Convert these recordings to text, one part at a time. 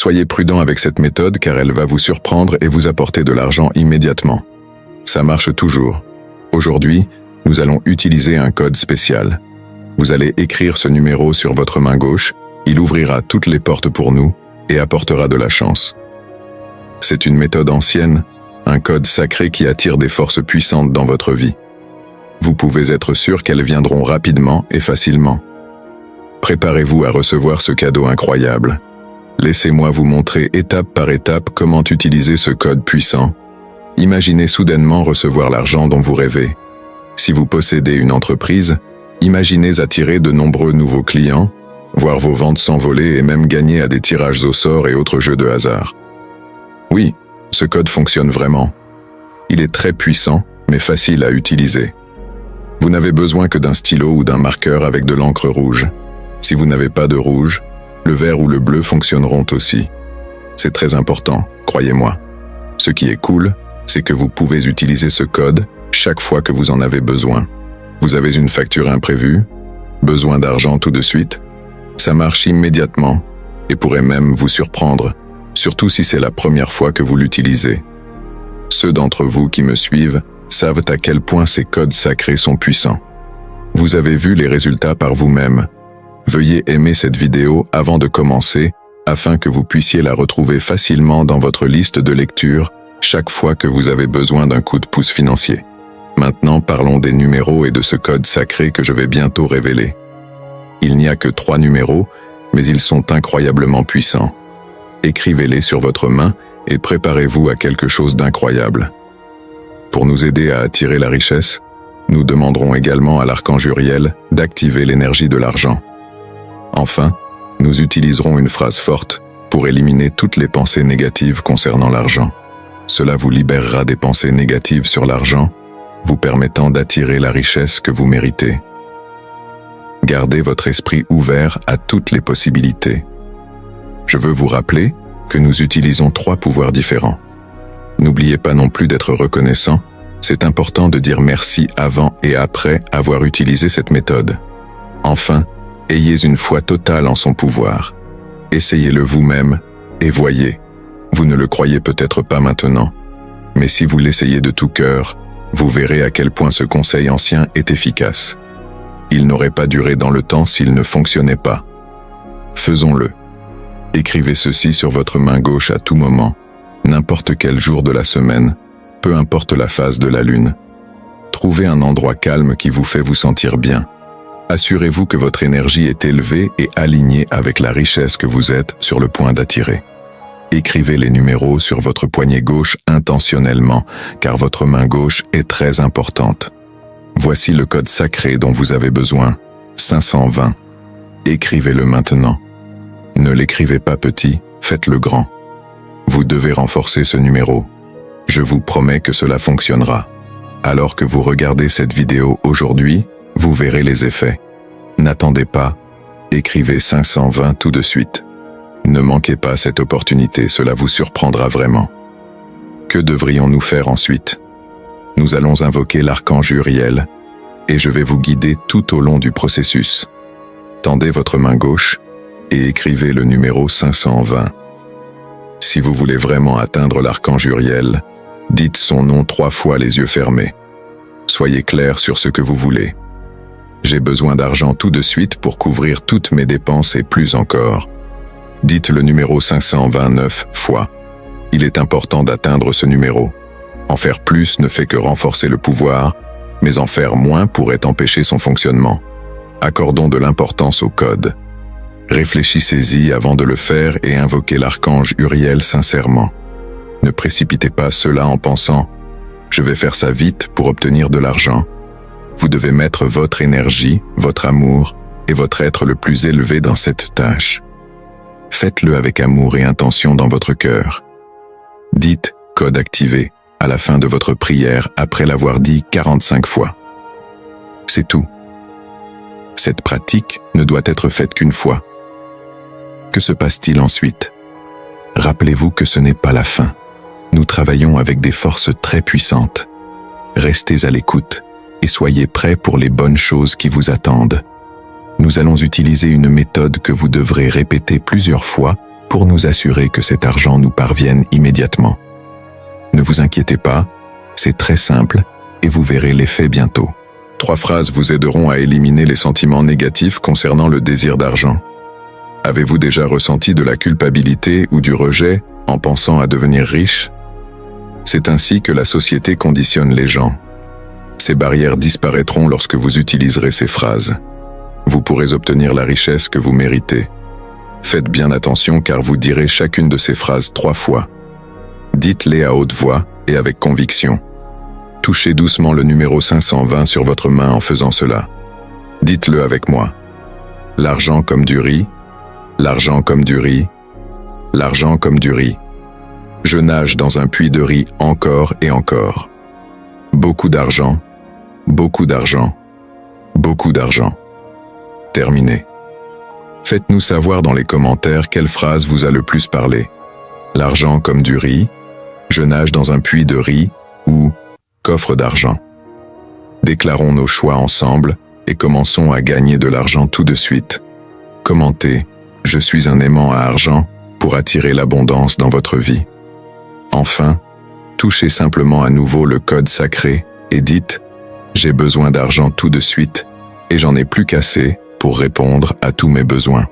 Soyez prudent avec cette méthode car elle va vous surprendre et vous apporter de l'argent immédiatement. Ça marche toujours. Aujourd'hui, nous allons utiliser un code spécial. Vous allez écrire ce numéro sur votre main gauche, il ouvrira toutes les portes pour nous et apportera de la chance. C'est une méthode ancienne, un code sacré qui attire des forces puissantes dans votre vie. Vous pouvez être sûr qu'elles viendront rapidement et facilement. Préparez-vous à recevoir ce cadeau incroyable. Laissez-moi vous montrer étape par étape comment utiliser ce code puissant. Imaginez soudainement recevoir l'argent dont vous rêvez. Si vous possédez une entreprise, imaginez attirer de nombreux nouveaux clients, voir vos ventes s'envoler et même gagner à des tirages au sort et autres jeux de hasard. Oui, ce code fonctionne vraiment. Il est très puissant, mais facile à utiliser. Vous n'avez besoin que d'un stylo ou d'un marqueur avec de l'encre rouge. Si vous n'avez pas de rouge, le vert ou le bleu fonctionneront aussi. C'est très important, croyez-moi. Ce qui est cool, c'est que vous pouvez utiliser ce code chaque fois que vous en avez besoin. Vous avez une facture imprévue, besoin d'argent tout de suite, ça marche immédiatement et pourrait même vous surprendre, surtout si c'est la première fois que vous l'utilisez. Ceux d'entre vous qui me suivent savent à quel point ces codes sacrés sont puissants. Vous avez vu les résultats par vous-même. Veuillez aimer cette vidéo avant de commencer afin que vous puissiez la retrouver facilement dans votre liste de lecture chaque fois que vous avez besoin d'un coup de pouce financier. Maintenant, parlons des numéros et de ce code sacré que je vais bientôt révéler. Il n'y a que 3 numéros, mais ils sont incroyablement puissants. Écrivez-les sur votre main et préparez-vous à quelque chose d'incroyable. Pour nous aider à attirer la richesse, nous demanderons également à l'archange Uriel d'activer l'énergie de l'argent. Enfin, nous utiliserons une phrase forte pour éliminer toutes les pensées négatives concernant l'argent. Cela vous libérera des pensées négatives sur l'argent, vous permettant d'attirer la richesse que vous méritez. Gardez votre esprit ouvert à toutes les possibilités. Je veux vous rappeler que nous utilisons 3 pouvoirs différents. N'oubliez pas non plus d'être reconnaissant, c'est important de dire merci avant et après avoir utilisé cette méthode. Enfin, ayez une foi totale en son pouvoir. Essayez-le vous-même et voyez. Vous ne le croyez peut-être pas maintenant, mais si vous l'essayez de tout cœur, vous verrez à quel point ce conseil ancien est efficace. Il n'aurait pas duré dans le temps s'il ne fonctionnait pas. Faisons-le. Écrivez ceci sur votre main gauche à tout moment, n'importe quel jour de la semaine, peu importe la phase de la lune. Trouvez un endroit calme qui vous fait vous sentir bien. Assurez-vous que votre énergie est élevée et alignée avec la richesse que vous êtes sur le point d'attirer. Écrivez les numéros sur votre poignet gauche intentionnellement, car votre main gauche est très importante. Voici le code sacré dont vous avez besoin, 520. Écrivez-le maintenant. Ne l'écrivez pas petit, faites-le grand. Vous devez renforcer ce numéro. Je vous promets que cela fonctionnera. Alors que vous regardez cette vidéo aujourd'hui, vous verrez les effets. N'attendez pas, écrivez 520 tout de suite. Ne manquez pas cette opportunité, cela vous surprendra vraiment. Que devrions-nous faire ensuite? Nous allons invoquer l'archange Uriel, et je vais vous guider tout au long du processus. Tendez votre main gauche et écrivez le numéro 520. Si vous voulez vraiment atteindre l'archange Uriel, dites son nom 3 fois les yeux fermés. Soyez clair sur ce que vous voulez. J'ai besoin d'argent tout de suite pour couvrir toutes mes dépenses et plus encore. Dites le numéro 529 fois. Il est important d'atteindre ce numéro. En faire plus ne fait que renforcer le pouvoir, mais en faire moins pourrait empêcher son fonctionnement. Accordons de l'importance au code. Réfléchissez-y avant de le faire et invoquez l'archange Uriel sincèrement. Ne précipitez pas cela en pensant « Je vais faire ça vite pour obtenir de l'argent ». Vous devez mettre votre énergie, votre amour et votre être le plus élevé dans cette tâche. Faites-le avec amour et intention dans votre cœur. Dites « code activé » à la fin de votre prière après l'avoir dit 45 fois. C'est tout. Cette pratique ne doit être faite qu'une fois. Que se passe-t-il ensuite? Rappelez-vous que ce n'est pas la fin. Nous travaillons avec des forces très puissantes. Restez à l'écoute et soyez prêts pour les bonnes choses qui vous attendent. Nous allons utiliser une méthode que vous devrez répéter plusieurs fois pour nous assurer que cet argent nous parvienne immédiatement. Ne vous inquiétez pas, c'est très simple et vous verrez l'effet bientôt. 3 phrases vous aideront à éliminer les sentiments négatifs concernant le désir d'argent. Avez-vous déjà ressenti de la culpabilité ou du rejet en pensant à devenir riche? C'est ainsi que la société conditionne les gens. Ces barrières disparaîtront lorsque vous utiliserez ces phrases. Vous pourrez obtenir la richesse que vous méritez. Faites bien attention car vous direz chacune de ces phrases 3 fois. Dites-les à haute voix et avec conviction. Touchez doucement le numéro 520 sur votre main en faisant cela. Dites-le avec moi. L'argent comme du riz, l'argent comme du riz, l'argent comme du riz. Je nage dans un puits de riz encore et encore. Beaucoup d'argent, beaucoup d'argent, beaucoup d'argent. Terminé. Faites-nous savoir dans les commentaires quelle phrase vous a le plus parlé. L'argent comme du riz, je nage dans un puits de riz ou coffre d'argent. Déclarons nos choix ensemble et commençons à gagner de l'argent tout de suite. Commentez « Je suis un aimant à argent » pour attirer l'abondance dans votre vie. Enfin, touchez simplement à nouveau le code sacré et dites « J'ai besoin d'argent tout de suite et j'en ai plus qu'assez pour répondre à tous mes besoins. »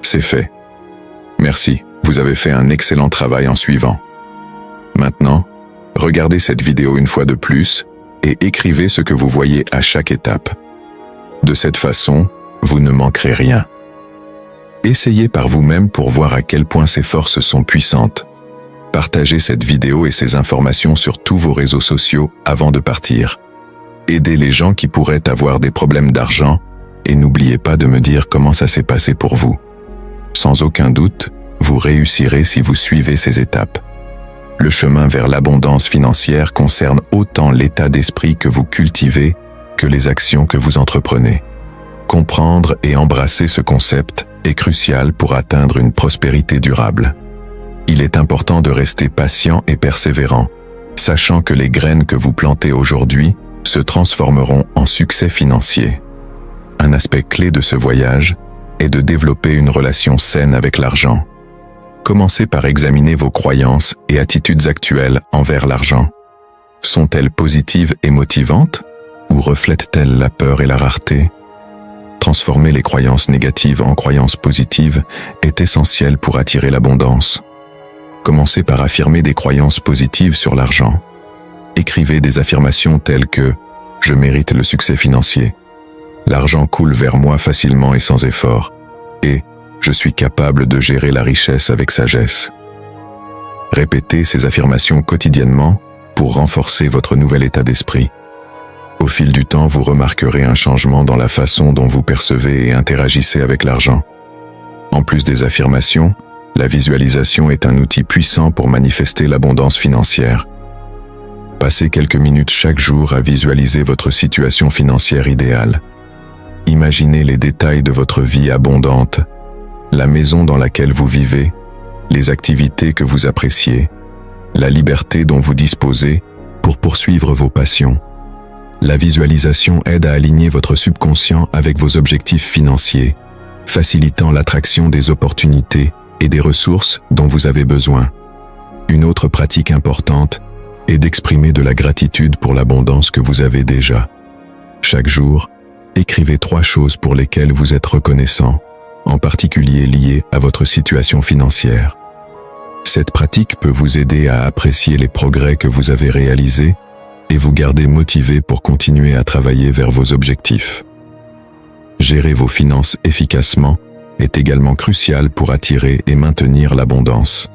C'est fait. Merci, vous avez fait un excellent travail en suivant. Maintenant, regardez cette vidéo une fois de plus et écrivez ce que vous voyez à chaque étape. De cette façon, vous ne manquerez rien. Essayez par vous-même pour voir à quel point ces forces sont puissantes. Partagez cette vidéo et ces informations sur tous vos réseaux sociaux avant de partir. Aidez les gens qui pourraient avoir des problèmes d'argent et n'oubliez pas de me dire comment ça s'est passé pour vous. Sans aucun doute, vous réussirez si vous suivez ces étapes. Le chemin vers l'abondance financière concerne autant l'état d'esprit que vous cultivez que les actions que vous entreprenez. Comprendre et embrasser ce concept est crucial pour atteindre une prospérité durable. Il est important de rester patient et persévérant, sachant que les graines que vous plantez aujourd'hui se transformeront en succès financier. Un aspect clé de ce voyage est de développer une relation saine avec l'argent. Commencez par examiner vos croyances et attitudes actuelles envers l'argent. Sont-elles positives et motivantes ou reflètent-elles la peur et la rareté? Transformer les croyances négatives en croyances positives est essentiel pour attirer l'abondance. Commencez par affirmer des croyances positives sur l'argent. Écrivez des affirmations telles que « Je mérite le succès financier »,« L'argent coule vers moi facilement et sans effort » et « Je suis capable de gérer la richesse avec sagesse ». Répétez ces affirmations quotidiennement pour renforcer votre nouvel état d'esprit. Au fil du temps, vous remarquerez un changement dans la façon dont vous percevez et interagissez avec l'argent. En plus des affirmations, la visualisation est un outil puissant pour manifester l'abondance financière. Passez quelques minutes chaque jour à visualiser votre situation financière idéale. Imaginez les détails de votre vie abondante, la maison dans laquelle vous vivez, les activités que vous appréciez, la liberté dont vous disposez pour poursuivre vos passions. La visualisation aide à aligner votre subconscient avec vos objectifs financiers, facilitant l'attraction des opportunités et des ressources dont vous avez besoin. Une autre pratique importante est d'exprimer de la gratitude pour l'abondance que vous avez déjà. Chaque jour, écrivez 3 choses pour lesquelles vous êtes reconnaissant, en particulier liées à votre situation financière. Cette pratique peut vous aider à apprécier les progrès que vous avez réalisés et vous garder motivé pour continuer à travailler vers vos objectifs. Gérer vos finances efficacement est également crucial pour attirer et maintenir l'abondance.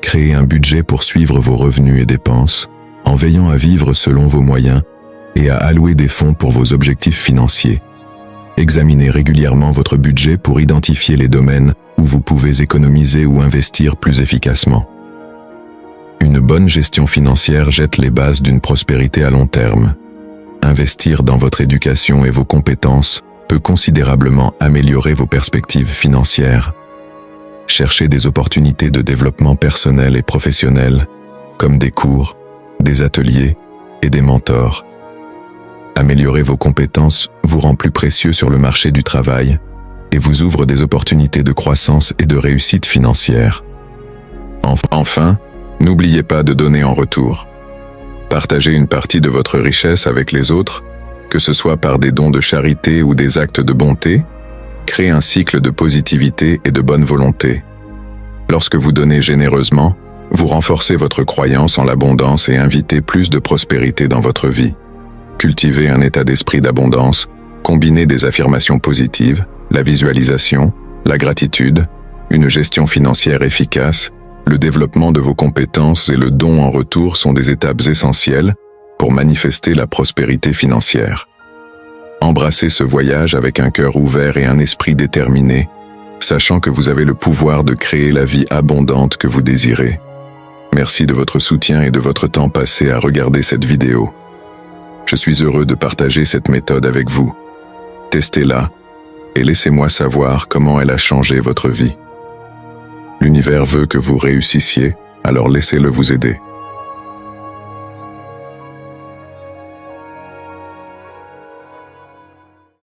Créez un budget pour suivre vos revenus et dépenses, en veillant à vivre selon vos moyens et à allouer des fonds pour vos objectifs financiers. Examinez régulièrement votre budget pour identifier les domaines où vous pouvez économiser ou investir plus efficacement. Une bonne gestion financière jette les bases d'une prospérité à long terme. Investir dans votre éducation et vos compétences peut considérablement améliorer vos perspectives financières. Cherchez des opportunités de développement personnel et professionnel, comme des cours, des ateliers et des mentors. Améliorer vos compétences vous rend plus précieux sur le marché du travail, et vous ouvre des opportunités de croissance et de réussite financière. Enfin, n'oubliez pas de donner en retour. Partagez une partie de votre richesse avec les autres, que ce soit par des dons de charité ou des actes de bonté. Créez un cycle de positivité et de bonne volonté. Lorsque vous donnez généreusement, vous renforcez votre croyance en l'abondance et invitez plus de prospérité dans votre vie. Cultivez un état d'esprit d'abondance, combinez des affirmations positives, la visualisation, la gratitude, une gestion financière efficace, le développement de vos compétences et le don en retour sont des étapes essentielles pour manifester la prospérité financière. Embrassez ce voyage avec un cœur ouvert et un esprit déterminé, sachant que vous avez le pouvoir de créer la vie abondante que vous désirez. Merci de votre soutien et de votre temps passé à regarder cette vidéo. Je suis heureux de partager cette méthode avec vous. Testez-la et laissez-moi savoir comment elle a changé votre vie. L'univers veut que vous réussissiez, alors laissez-le vous aider.